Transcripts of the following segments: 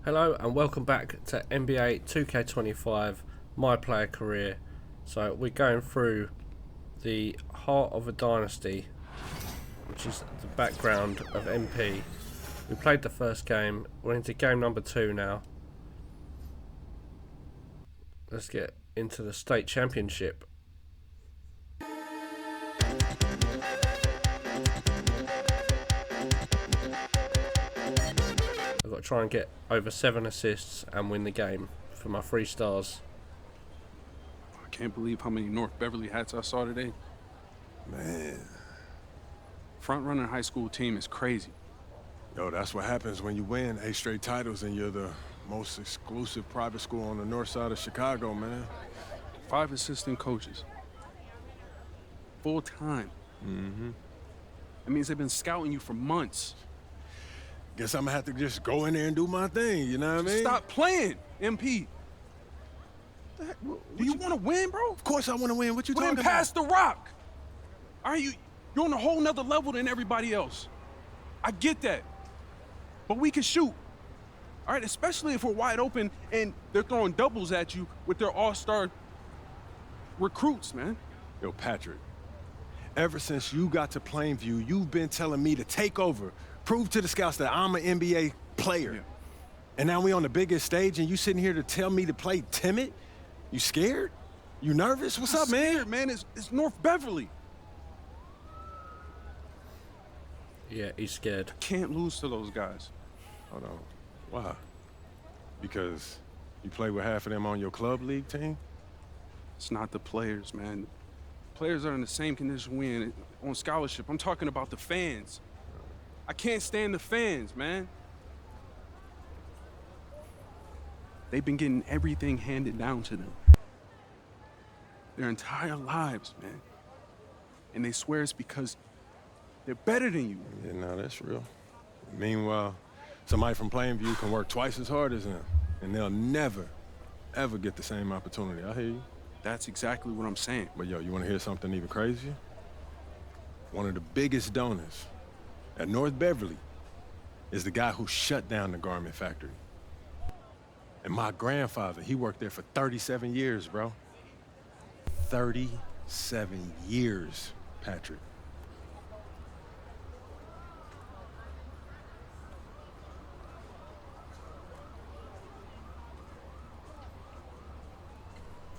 Hello and welcome back to NBA 2K25 My Player Career. So we're going through the Heart of a Dynasty, which is the background of MP. We played the first game, we're into game number 2 now. Let's get into the state championship. I've got to try and get over 7 assists and win the game for my 3 stars. I can't believe how many North Beverly hats I saw today. Man. Front-running high school team is crazy. Yo, that's what happens when you win 8 straight titles and you're the most exclusive private school on the north side of Chicago, man. 5 assistant coaches. Full time. Mm-hmm. That means they've been scouting you for months. Guess I'm gonna have to just go in there and do my thing, you know what I mean? Stop playing, MP. Do you want to win, bro? Of course I want to win. What you Well, talking then about? pass the rock. All right, you're on a whole nother level than everybody else. I get that. But we can shoot. All right, especially if we're wide open and they're throwing doubles at you with their all-star recruits, man. Yo, Patrick, ever since you got to Plainview, you've been telling me to take over, prove to the scouts that I'm an NBA player. Yeah. And now we on the biggest stage and you sitting here to tell me to play timid? You scared? You nervous? What's up, man? Scared, man. It's North Beverly. Yeah, he's scared. Can't lose to those guys. Hold on. Why? Because you play with half of them on your club league team? It's not the players, man. Players are in the same condition we in on scholarship. I'm talking about the fans. I can't stand the fans, man. They've been getting everything handed down to them their entire lives, man. And they swear it's because they're better than you. Yeah, no, that's real. Meanwhile, somebody from Plainview can work twice as hard as them, and they'll never, ever get the same opportunity. I hear you. That's exactly what I'm saying. But yo, you want to hear something even crazier? One of the biggest donors at North Beverly is the guy who shut down the garment factory. And my grandfather, he worked there for 37 years, bro. 37 years, Patrick.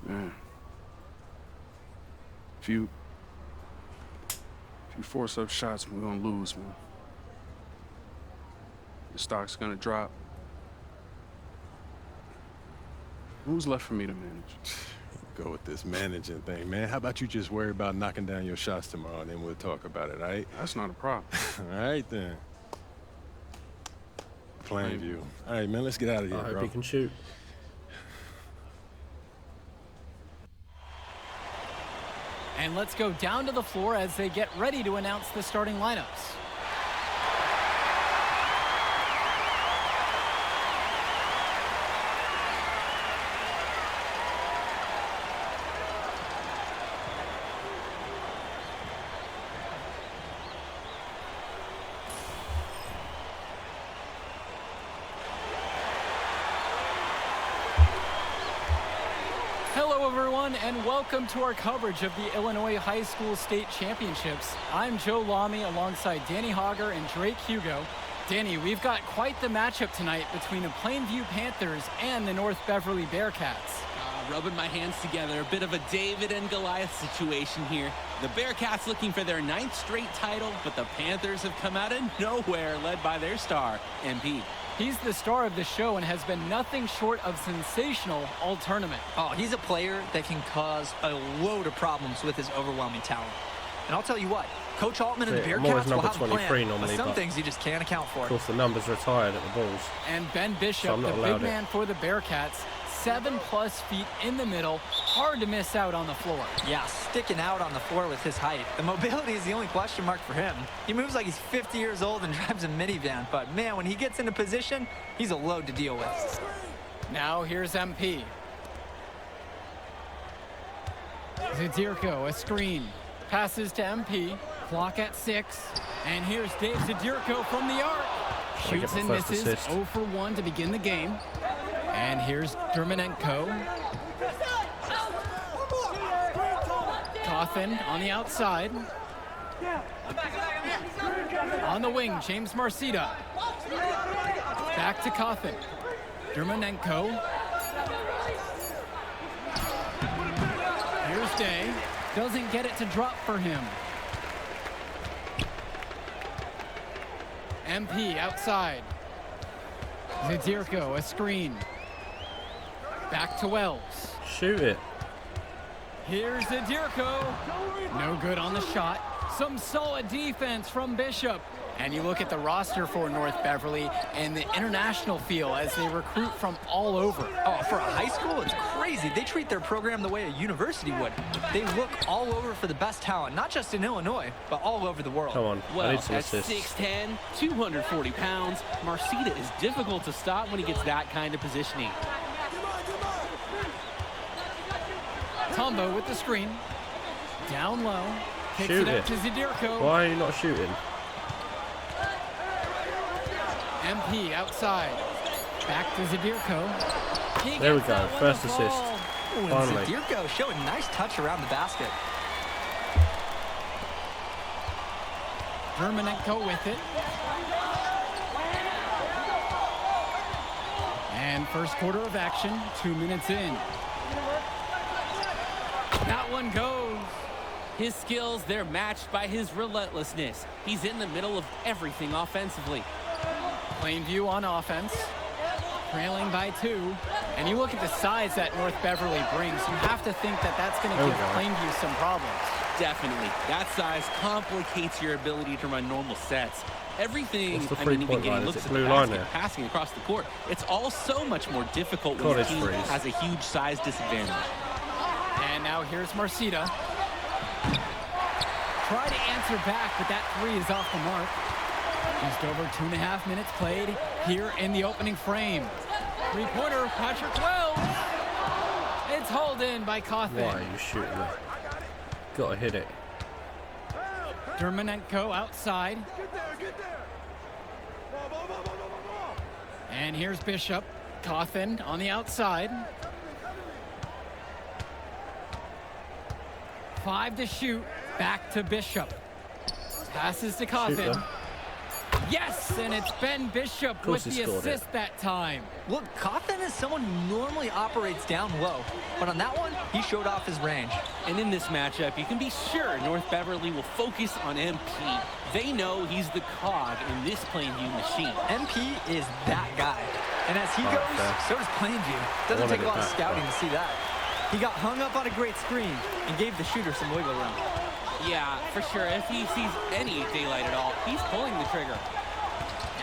Man. If you force up shots, we're gonna lose, man. The stock's gonna drop. Who's left for me to manage? Go with this managing thing, man. How about you just worry about knocking down your shots tomorrow, and then we'll talk about it, all right? That's not a problem. All right, then. Plainview. All right, man, let's get out of here, I hope bro. he can shoot. And let's go down to the floor as they get ready to announce the starting lineups. Hello everyone and welcome to our coverage of the Illinois High School State Championships. I'm Joe Lamy alongside Danny Hogger and Drake Hugo. Danny, we've got quite the matchup tonight between the Plainview Panthers and the North Beverly Bearcats. Rubbing my hands together, a bit of a David and Goliath situation here. The Bearcats looking for their 9th straight title, but the Panthers have come out of nowhere, led by their star, MP. He's the star of the show and has been nothing short of sensational all tournament. Oh, he's a player that can cause a load of problems with his overwhelming talent. And I'll tell you what, Coach Altman and the I'm always Bearcats will number have a 23 plan, normally, but some but things you just can't account for. of course the number's retired at the Bulls. And Ben Bishop, I'm the not big allowed it. man for the Bearcats, 7+ feet in the middle, hard to miss out on the floor. Yeah, sticking out on the floor with his height. The mobility is the only question mark for him. He moves like he's 50 years old and drives a minivan, but man, when he gets into position, he's a load to deal with. Now here's MP. Zadirko, a screen. Passes to MP. Clock at 6. And here's Dave Zadirko from the arc. They get Shoots the and first misses, assist. 0 for 1 to begin the game. And here's Dermonenko. Cawthon on the outside. On the wing, James Marcita. Back to Cawthon. Dermonenko. Here's Day. Doesn't get it to drop for him. MP outside. Zadirko, a screen. Back to Wells. Shoot it. Here's Zadirko. No good on the shot. Some solid defense from Bishop. And you look at the roster for North Beverly and the international feel as they recruit from all over. Oh, for a high school, it's crazy. They treat their program the way a university would. They look all over for the best talent, not just in Illinois, but all over the world. Come on. I Well, need some at assists. 6'10", 240 pounds, Marcita is difficult to stop when he gets that kind of positioning. Tombo with the screen. Down low. Kicks Shoot it it. up to Zadirko. Why are you not shooting? MP outside. Back to Zadirko. He There we gets go. that one First to assist. fall. Ooh, and Finally. Zadirko showing nice touch around the basket. Dermonenko with it. And first quarter of action, 2 minutes in. That one goes. His skills, they're matched by his relentlessness. He's in the middle of everything offensively. Plainview on offense. Trailing by 2. And you look at the size that North Beverly brings, you have to think that that's going to Oh, give God. Plainview some problems. Definitely. That size complicates your ability to run normal sets. Everything, What's the I mean, even three-point getting line? Is looks it at blue the line basket, there? passing across the court, it's all so much more difficult when your Cottage team freeze. has a huge size disadvantage. And now here's Marcita. Try to answer back, but that 3 is off the mark. Just over 2.5 minutes played here in the opening frame. Three-pointer, Patrick Wells. It's hauled in by Cawthon. Why are you shooting it? Gotta hit it. Dermonenko outside. And here's Bishop. Cawthon on the outside. 5 to shoot. Back to Bishop. Passes to Shoot Cawthon. them. Yes, and it's Ben Bishop with course he the scored it. assist that time. Look, Cawthon is someone who normally operates down low, but on that one, he showed off his range. And in this matchup, you can be sure North Beverly will focus on MP. They know he's the cog in this Plainview machine. MP is that guy. And as he Oh, goes, fair. so does Plainview. Doesn't wanted take a it lot of back, scouting though. to see that. He got hung up on a great screen and gave the shooter some wiggle room. Yeah, for sure. If he sees any daylight at all, he's pulling the trigger.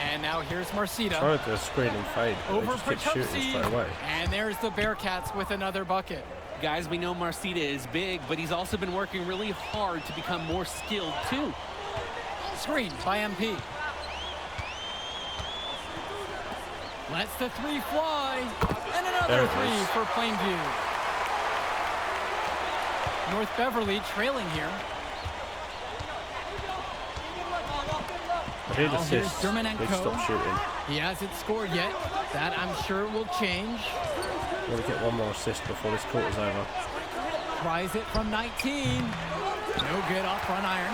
And now here's Marcita. Trying to do a screen and fade. But Over they just keep shooting Patupsi. straight away. And there's the Bearcats with another bucket. Guys, we know Marcita is big, but he's also been working really hard to become more skilled, too. Screen by MP. Lets the 3 fly. And There another it 3 is. for Plainview. North Beverly trailing here. I need Now here's assists. Need to Dermonenko. stop shooting. He hasn't scored yet. That I'm sure will change. I want to get one more assist before this quarter's over. Tries it from 19. No good off front iron.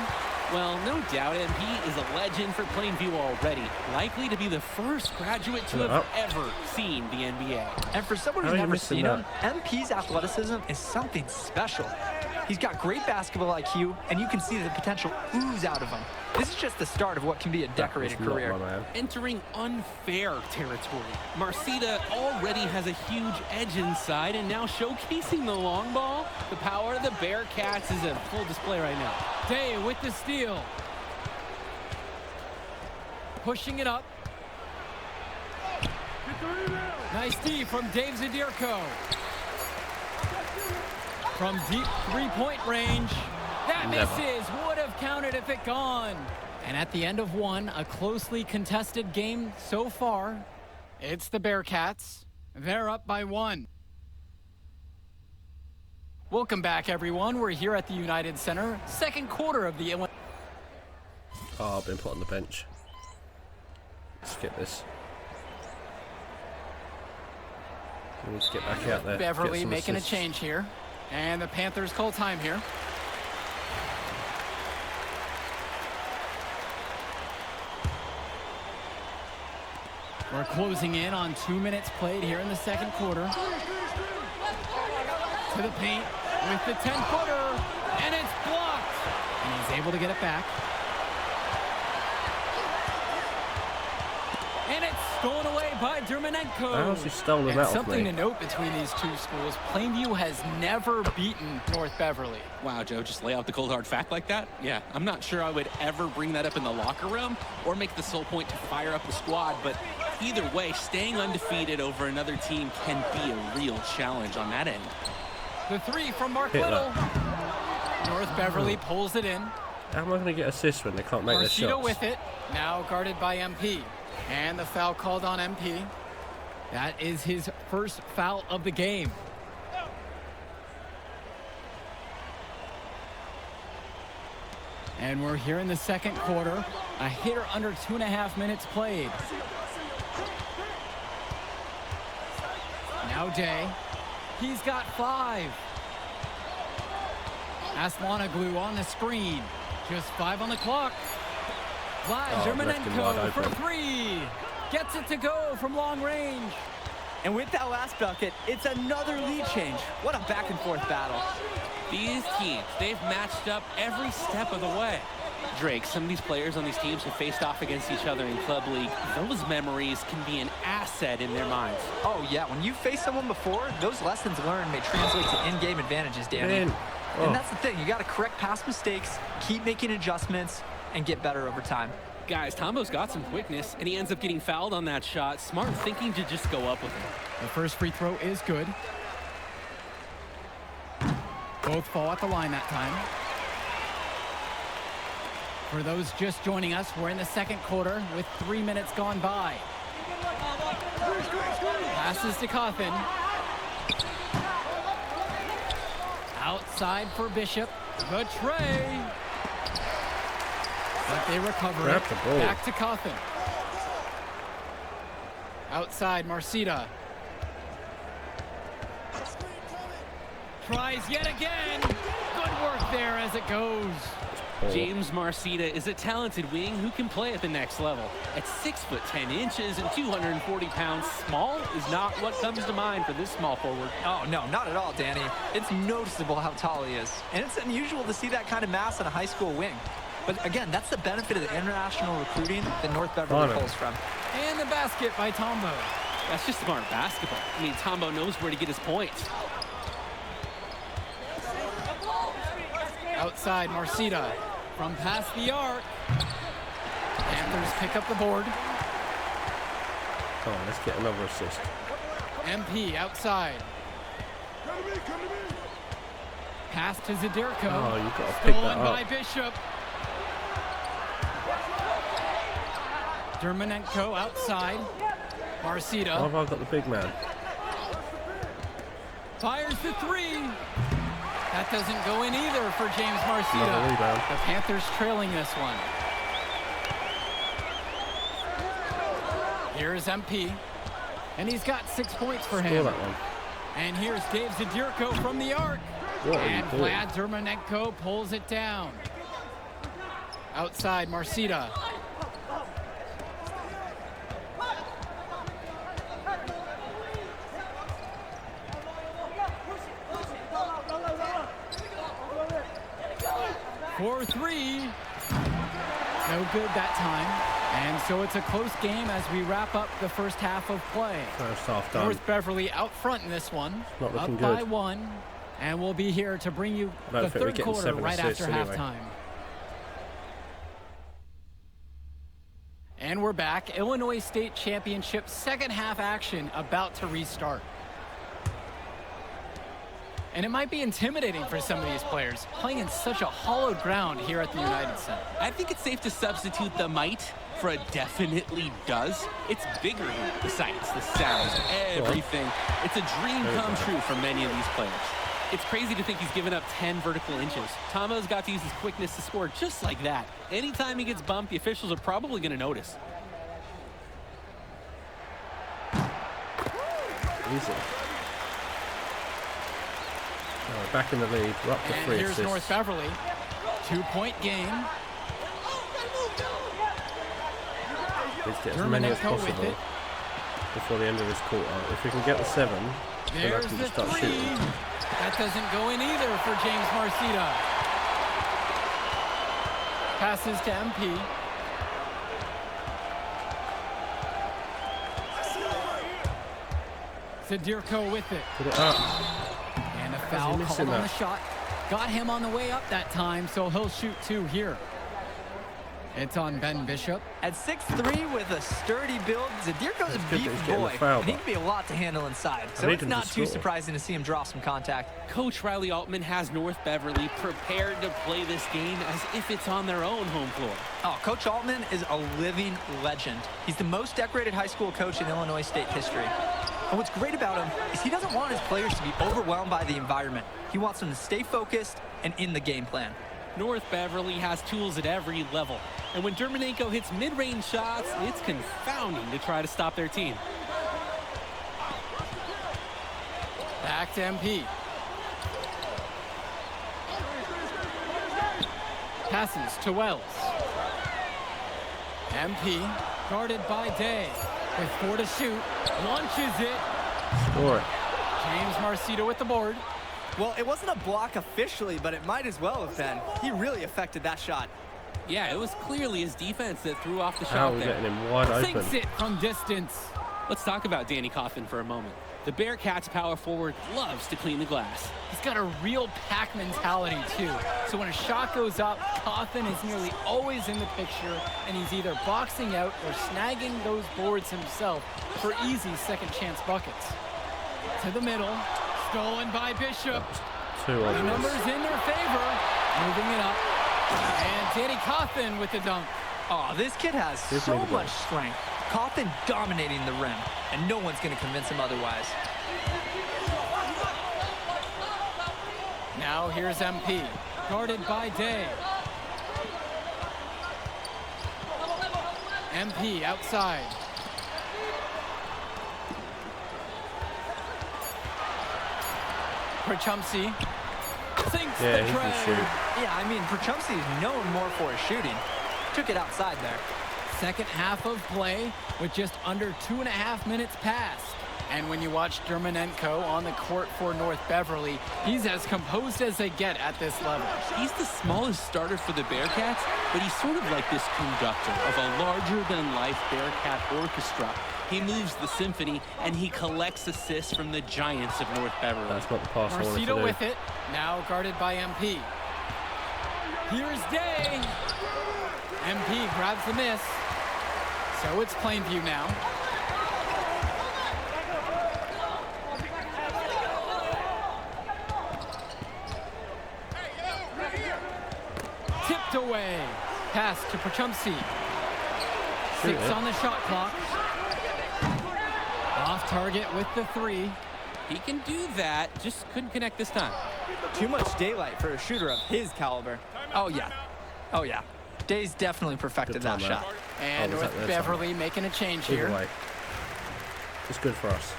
Well, no doubt MP is a legend for Plainview already. Likely to be the first graduate to have ever seen the NBA. And for someone How who's are you never missing seen him, MP's athleticism is something special. He's got great basketball IQ, and you can see the potential ooze out of him. This is just the start of what can be a decorated That was not career. my man. Entering unfair territory. Marcita already has a huge edge inside, and now showcasing the long ball. The power of the Bearcats is in full display right now. Day with the steal. Pushing it up. Nice D from Dave Zadirko. From deep three-point range. That Never. misses. Would have counted if it gone. And at the end of one, a closely contested game so far. It's the Bearcats. They're up by 1. Welcome back, everyone. We're here at the United Center. Second quarter of the Illinois. Oh, I've been put on the bench. Let's get this. We need to get back out there. Beverly making a change here. And the Panthers call time here. We're closing in on 2 minutes played here in the second quarter. To the paint with the 10-footer, and it's blocked. And he's able to get it back. And it's stolen away by Dermanenko. How's he stolen that off me? Something to note between these two schools, Plainview has never beaten North Beverly. Wow, Joe, just lay out the cold hard fact like that? Yeah, I'm not sure I would ever bring that up in the locker room or make the sole point to fire up the squad, but either way, staying undefeated over another team can be a real challenge on that end. The three from Mark Little. North Beverly pulls it in. How am I going to get assists when they can't make their shots? with it, now guarded by MP. And the foul called on MP. That is his first foul of the game. And we're here in the second quarter. A hitter under 2.5 minutes played. Now Day. He's got 5. Aslanoglu on the screen. Just 5 on the clock. Vlad Dermanenko for 3. Gets it to go from long range. And with that last bucket, it's another lead change. What a back and forth battle. These teams, they've matched up every step of the way. Drake, some of these players on these teams have faced off against each other in Club League. Those memories can be an asset in their minds. Oh, yeah. When you faced someone before, those lessons learned may translate to in-game advantages, Danny. And that's the thing. You got to correct past mistakes, keep making adjustments, and get better over time. Guys, Tombo's got some quickness, and he ends up getting fouled on that shot. Smart thinking to just go up with it. The first free throw is good. Both fall at the line that time. For those just joining us, we're in the second quarter with 3 minutes gone by. Passes to Coffin. Outside for Bishop. The tray. But they recover it. Back to Coffin. Outside, Marcita. Tries yet again. Good work there as it goes. James Marcita is a talented wing who can play at the next level. At 6'10" and 240 pounds, small is not what comes to mind for this small forward. Oh, no, not at all, Danny. It's noticeable how tall he is. And it's unusual to see that kind of mass in a high school wing. But again, that's the benefit of the international recruiting that North Beverly pulls from. And the basket by Tombo. That's just smart basketball. I mean, Tombo knows where to get his points. Outside, Marcita. From past the arc. Panthers pick up the board. Come on, let's get another assist. MP outside. Pass to Zadirko. Oh, you've got to pick that Stolen up. by Bishop. Dermanenko outside. Marcita. Why have I got the big man? Fires the 3. That doesn't go in either for James Marcita. Another rebound. The Panthers trailing this one. Here's MP. And he's got 6 points for him. Score that one. And here's Dave Zadirko from the arc. What are you And doing? Vlad Dermanenko pulls it down. Outside, Marcita. For 3. No good that time. And so it's a close game as we wrap up the first half of play. First half done. North Beverly out front in this one. Not looking up by good. 1. And we'll be here to bring you I don't the think we're third getting quarter 7 right assists after anyway. halftime. And we're back. Illinois State Championship second half action about to restart. And it might be intimidating for some of these players, playing in such a hollowed ground here at the United Center. I think it's safe to substitute the might for a definitely does. It's bigger than the sights, the sounds, everything. It's a dream come true for many of these players. It's crazy to think he's given up 10 vertical inches. Tombo's got to use his quickness to score just like that. Anytime he gets bumped, the officials are probably going to notice. Easy. We're back in the lead. We're up to And 3 here's assists. North Beverly. 2-point game. Let's get as many as Dermonenko with possible it. before the end of this quarter. If we can get the 7, then I There's can the just start 3. shooting. That doesn't go in either for James Marcita. Passes to MP. Zadirko with it. Put it up. And a he foul missing called on the that? shot. Got him on the way up that time, so he'll shoot 2 here. It's on Ben Bishop. At 6'3" with a sturdy build, Zadirko's a It's good that he's beefy getting the boy, foul, and he but- can be a lot to handle inside. So need it's him to not too score. surprising to see him draw some contact. Coach Riley Altman has North Beverly prepared to play this game as if it's on their own home floor. Oh, Coach Altman is a living legend. He's the most decorated high school coach in Illinois state history. And what's great about him is he doesn't want his players to be overwhelmed by the environment. He wants them to stay focused and in the game plan. North Beverly has tools at every level. And when Dermonenko hits mid-range shots, it's confounding to try to stop their team. Back to MP. Passes to Wells. MP guarded by Day. With 4 to shoot. Launches it. Score it. James Marcita with the board. Well, it wasn't a block officially, but it might as well have been. He really affected that shot. Yeah, it was clearly his defense that threw off the How are shot we there. getting him wide open? Sinks it from distance. Let's talk about Danny Coffin for a moment. The Bearcats power forward loves to clean the glass. He's got a real pack mentality, too. So when a shot goes up, Coffin is nearly always in the picture, and he's either boxing out or snagging those boards himself for easy second chance buckets. To the middle, stolen by Bishop. 2 The on numbers this. in their favor, moving it up. And Danny Coffin with the dunk. Oh, this kid has Here's so Miguel. much strength. Coffin dominating the rim, and no one's going to convince him otherwise. Now here's MP, guarded by Day. MP outside. Prachumsi sinks Yeah, the he can tray. shoot. Yeah, I mean, Prachumsi is known more for his shooting. Took it outside there. Second half of play with just under 2.5 minutes passed. And when you watch Dermonenko on the court for North Beverly, he's as composed as they get at this level. He's the smallest starter for the Bearcats, but he's sort of like this conductor of a larger-than-life Bearcat orchestra. He moves the symphony, and he collects assists from the giants of North Beverly. That's not the pass I wanted to Marcito do. with it, now guarded by MP. Here's Day. MP grabs the miss. So it's Plainview now. Tipped away. Pass to Prachumsi. 6 it. on the shot clock. Off target with the 3. He can do that, just couldn't connect this time. Too much daylight for a shooter of his caliber. Oh, yeah. Oh, yeah. Day's definitely perfected Good that timeout. shot. And Oh, was that North their Beverly making a change Either here. way. It's good for us.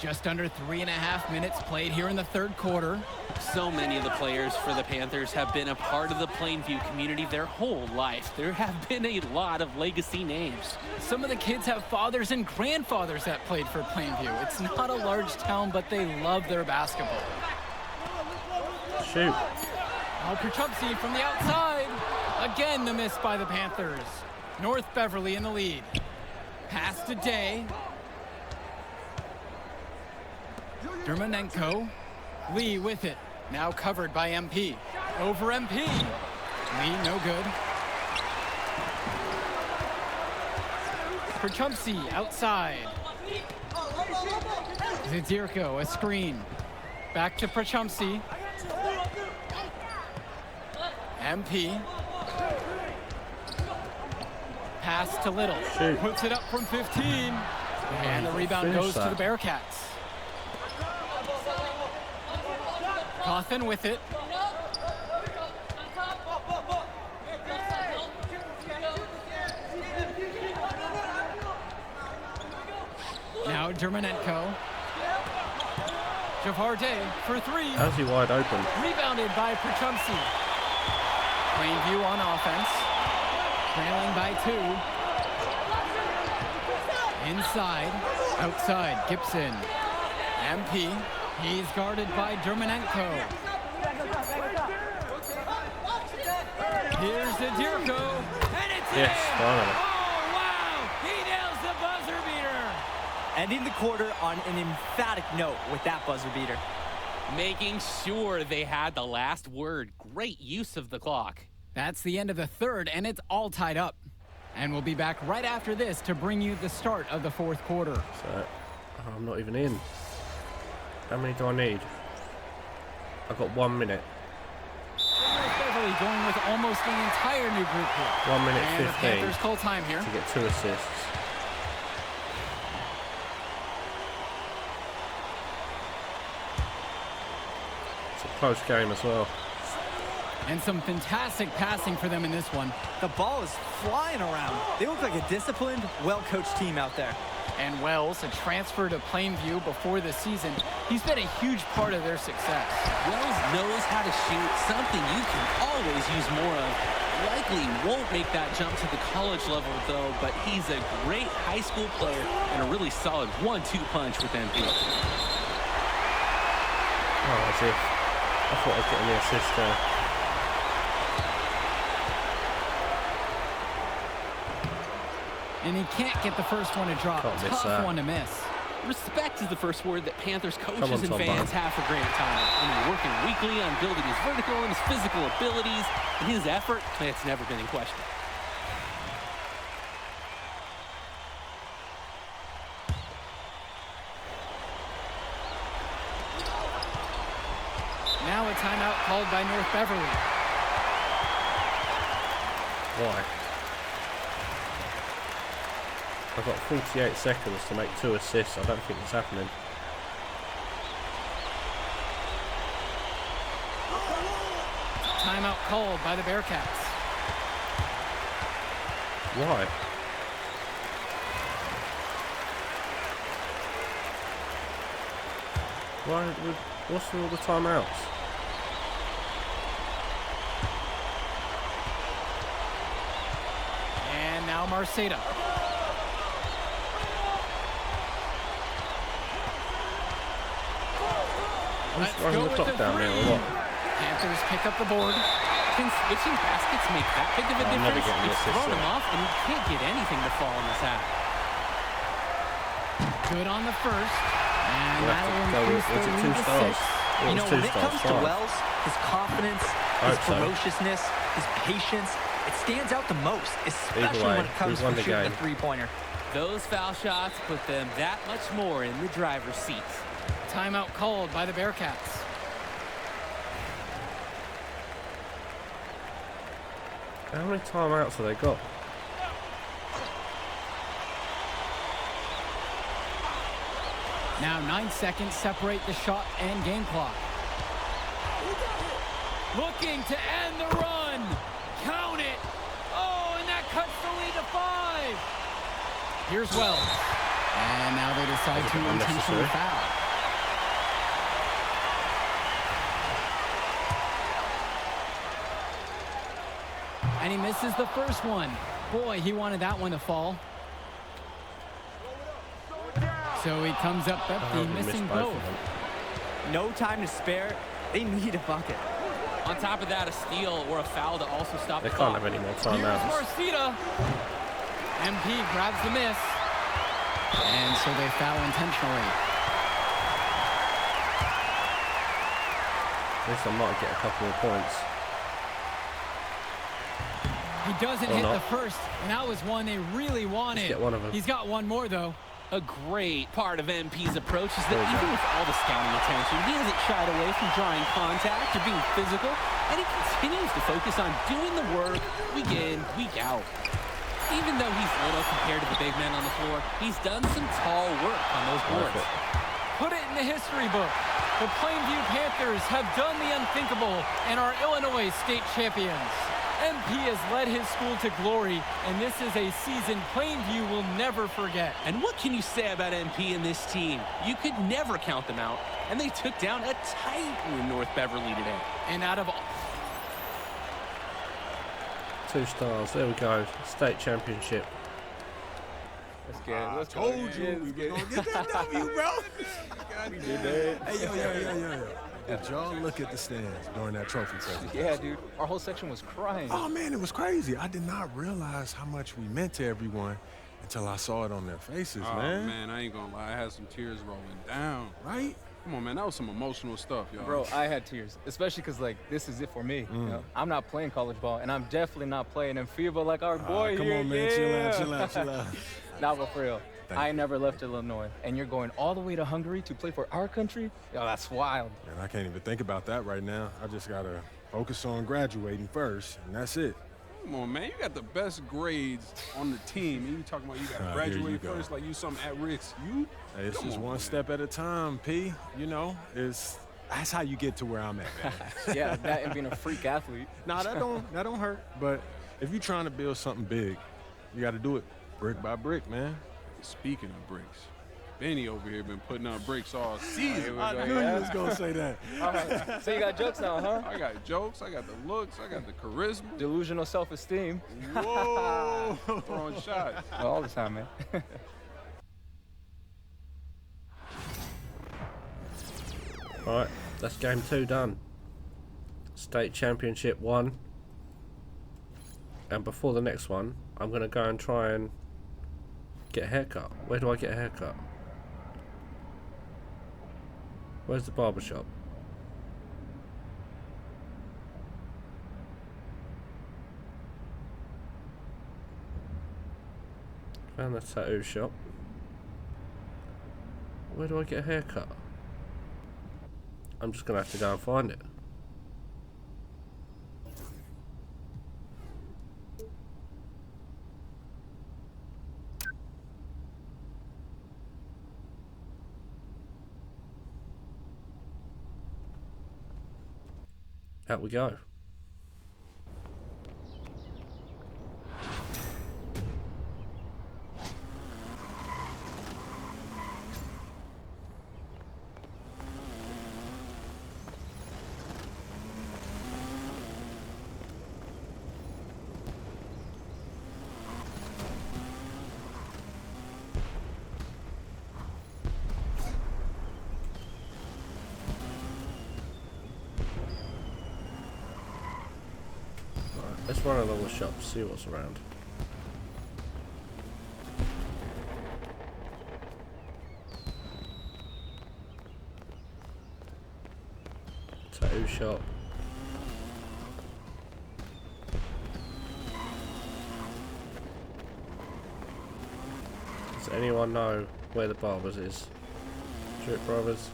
Just under 3.5 minutes played here in the third quarter. So many of the players for the Panthers have been a part of the Plainview community their whole life. There have been a lot of legacy names. Some of the kids have fathers and grandfathers that played for Plainview. It's not a large town, but they love their basketball. Shoot. Now Prachumsi from the outside. Again, the miss by the Panthers. North Beverly in the lead. Pass to Day. Dermonenko. Lee with it. Now covered by MP. Over MP. Lee, no good. Prachumsi outside. Zadirko, a screen. Back to Prachumsi. MP. Pass to Little. Shoot. Puts it up from 15. And the rebound Finish goes to that. the Bearcats. Coffin with it. Now Dermonenko. Javarte for three. How's he wide open? Rebounded by Perchumsky. Plainview on offense. Trailing by 2. Inside. Outside. Gibson. MP. He's guarded by Dermonenko. Here's Adirko. And it's Yes, in! finally. Oh, wow! He nails the buzzer beater! Ending the quarter on an emphatic note with that buzzer beater. Making sure they had the last word. Great use of the clock. That's the end of the third, and it's all tied up. And we'll be back right after this to bring you the start of the fourth quarter. So, I'm not even in. How many do I need? I've got 1 minute. Beverly going with almost the entire new group here. 1 minute And 15 the Panthers call time here. to get 2 assists. It's a close game as well. And some fantastic passing for them in this one. The ball is flying around. They look like a disciplined, well-coached team out there. And Wells, a transfer to Plainview before the season, he's been a huge part of their success. Wells knows how to shoot, something you can always use more of. Likely won't make that jump to the college level, though, but he's a great high school player and a really solid 1-2 punch with MP. Oh, as if. I thought I was getting the assist there. And he can't get the first one to drop. Can't miss Tough that. one to miss. Respect is the first word that Panthers coaches Come on, and Tom fans Barr. have for Grant Tyler. I mean, working weekly on building his vertical and his physical abilities, and his effort, it's never been in question. Now a timeout called by North Beverly. Why? I've got 48 seconds to make 2 assists. I don't think it's happening. Timeout called by the Bearcats. Why? What's with all the timeouts? And now Marceda. Who's Let's running go the with clock the down there or three. what? Panthers pick up the board. Can switching baskets make that big of a I'm never difference? getting It's assists thrown him there. off, and he can't get anything to fall in this half. Good on the first. And We'll have that'll to go with, increase was the it lead 2 to stars? 6. It You was know, 2 when it stars, comes to 5. Wells, his confidence, I his hope so. ferociousness, his patience, it stands out the most, especially way, when it comes we've won to the shooting game. the three-pointer. Those foul shots put them that much more in the driver's seat. Timeout called by the Bearcats. How many timeouts have they got? Now 9 seconds separate the shot and game clock. Looking to end the run. Count it. Oh, and that cuts the lead to 5. Here's Wells. And now they decide That's a to bit intentionally unnecessary. foul. And he misses the first one. Boy, he wanted that one to fall. So he comes up empty, He missed missing both both. of them. No time to spare. They need a bucket. On top of that, a steal or a foul to also stop They the can't clock. have any more Here's timeouts. Marceda. MP grabs the miss. And so they foul intentionally. At least I might get a couple more points. He doesn't Or hit not. the first, and that was one they really wanted. get one of them. He's got one more, though. A great part of MP's approach is that There you even go. with all the scouting attention, he hasn't shied away from drawing contact or being physical, and he continues to focus on doing the work week in, week out. Even though he's little compared to the big men on the floor, he's done some tall work on those boards. Perfect. Put it in the history book. The Plainview Panthers have done the unthinkable and are Illinois state champions. MP has led his school to glory, and this is a season Plainview will never forget. And what can you say about MP and this team? You could never count them out, and they took down a Titan in North Beverly today. And out of 2 stars. There we go. State championship. Let's get it. Let's Told you we were gonna get that W, bro. We did that. Hey, yo. Did y'all look at the stands during that trophy presentation? Yeah, dude. Our whole section was crying. Oh man, it was crazy. I did not realize how much we meant to everyone until I saw it on their faces, Oh, man. man, I ain't gonna lie. I had some tears rolling down. Right? Come on, man. That was some emotional stuff, y'all. Bro, I had tears, especially because, like, this is it for me. You know? I'm not playing college ball, and I'm definitely not playing in FIBA like our boy Come here. on, man. Yeah. Chill out. Nah, but for real, Thank I you. never left Illinois, and you're going all the way to Hungary to play for our country? Yo, that's wild. And I can't even think about that right now. I just gotta focus on graduating first, and that's it. Come on, man. You got the best grades on the team, and you talking about you got to Here you graduate go. first like you something at risk. You? Hey, it's Come just on, one man. step at a time, P. You know, that's how you get to where I'm at, man. Yeah, that and being a freak athlete. Nah, that don't hurt. But if you're trying to build something big, you got to do it brick by brick, man. Speaking of bricks, Benny over here been putting up bricks all season. I knew you was gonna say that. All right, so you got jokes now, huh? I got jokes, I got the looks, I got the charisma. Delusional self-esteem. Whoa! Throwing shots. All the time, man. Alright, that's game 2 done. State championship 1. And before the next one, I'm going to go and try and get a haircut. Where do I get a haircut? Where's the barber shop? Found the tattoo shop. Where do I get a haircut? I'm just gonna have to go and find it. Out we go. Let's run along the shop, see what's around. Tattoo shop. Does anyone know where the Barbers is? Drip Brothers?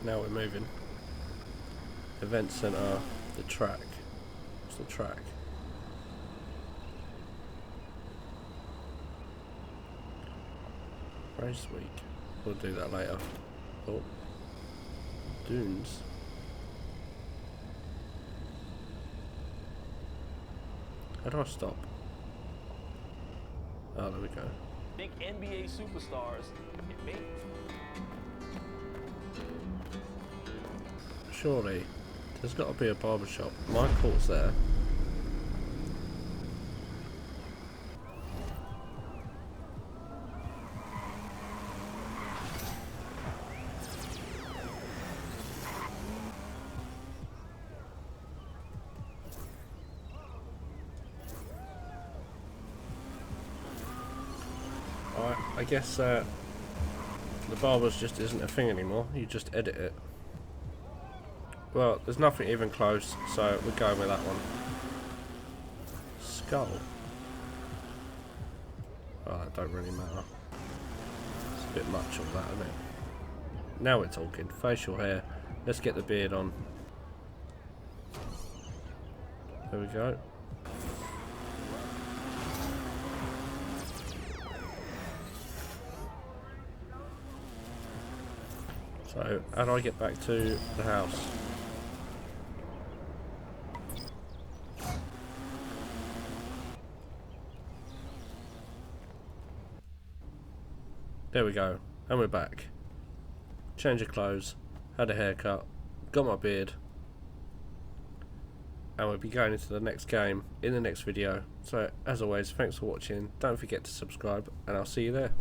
Now we're moving. Event center, the track. What's the track? Race week. We'll do that later. Oh. Dunes. How do I stop? Oh, there we go. Big NBA superstars. Surely, there's got to be a barber shop. My court's there. Alright, I guess the barbers just isn't a thing anymore. You just edit it. Well, there's nothing even close, so we're going with that one. Skull. Oh, that don't really matter. It's a bit much of that, isn't it? Now we're talking. Facial hair. Let's get the beard on. There we go. So, how do I get back to the house? There we go, and we're back. Change of clothes, had a haircut, got my beard, and we'll be going into the next game in the next video. So, as always, thanks for watching, don't forget to subscribe, and I'll see you there.